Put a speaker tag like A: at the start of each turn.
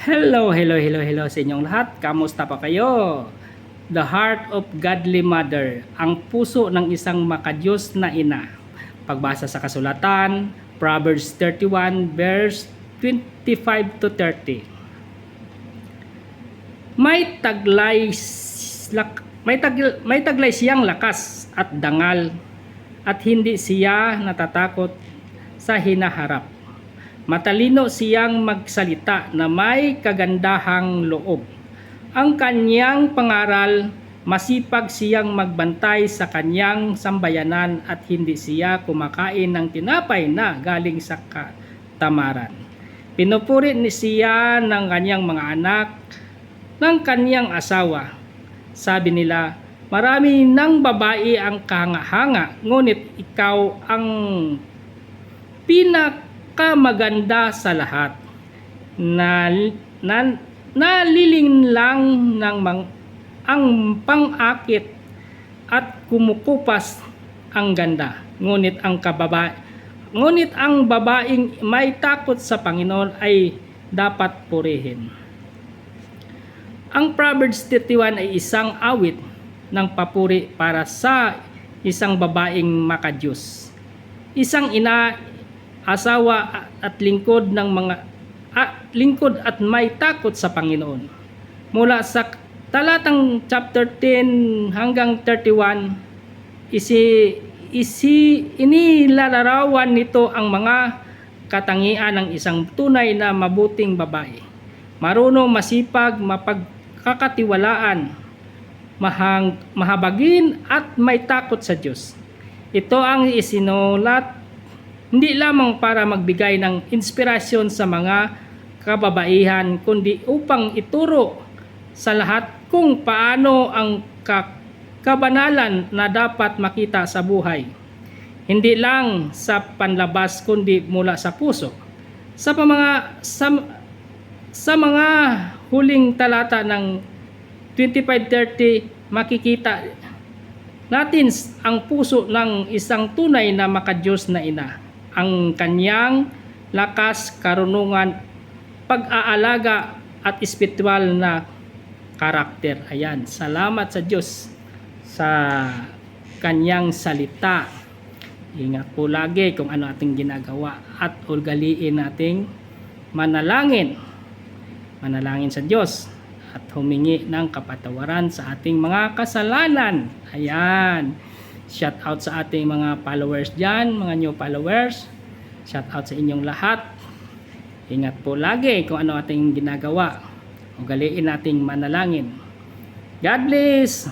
A: Hello sa inyong lahat. Kamusta pa kayo? The heart of godly mother, ang puso ng isang makadiyos na ina. Pagbasa sa kasulatan, Proverbs 31 verse 25 to 30. May taglay siyang lakas at dangal at hindi siya natatakot sa hinaharap. Matalino siyang magsalita na may kagandahang loob. Ang kanyang pangaral, masipag siyang magbantay sa kanyang sambayanan at hindi siya kumakain ng tinapay na galing sa katamaran. Pinupuri ni siya ng kanyang mga anak, ng kanyang asawa. Sabi nila, marami ng babae ang kahanga-hanga, ngunit ikaw ang pinakamaganda sa lahat. Nalilinlang ng ang pang-akit at kumukupas ang ganda. Ngunit ang babaeng may takot sa Panginoon ay dapat purihin. Ang Proverbs 31 ay isang awit ng papuri para sa isang babaeng makadiyos. Isang ina, asawa at lingkod at may takot sa Panginoon. Mula sa talatang chapter 10 hanggang 31, inilalarawan nito ang mga katangian ng isang tunay na mabuting babae. Marunong, masipag, mapagkakatiwalaan, mahabagin at may takot sa Diyos. Ito ang isinulat hindi lamang para magbigay ng inspirasyon sa mga kababaihan, kundi upang ituro sa lahat kung paano ang kabanalan na dapat makita sa buhay. Hindi lang sa panlabas kundi mula sa puso. Sa mga huling talata ng 25-30, makikita natin ang puso ng isang tunay na makadiyos na ina. Ang kanyang lakas, karunungan, pag-aalaga at espiritual na karakter. Ayan, salamat sa Diyos sa kanyang salita. Ingat po lagi kung ano ating ginagawa at ugaliin nating manalangin sa Diyos at humingi ng kapatawaran sa ating mga kasalanan. Ayan. Shout out sa ating mga followers dyan, mga new followers. Shout out sa inyong lahat. Ingat po lagi kung ano ating ginagawa. Ugaliin nating manalangin. God bless!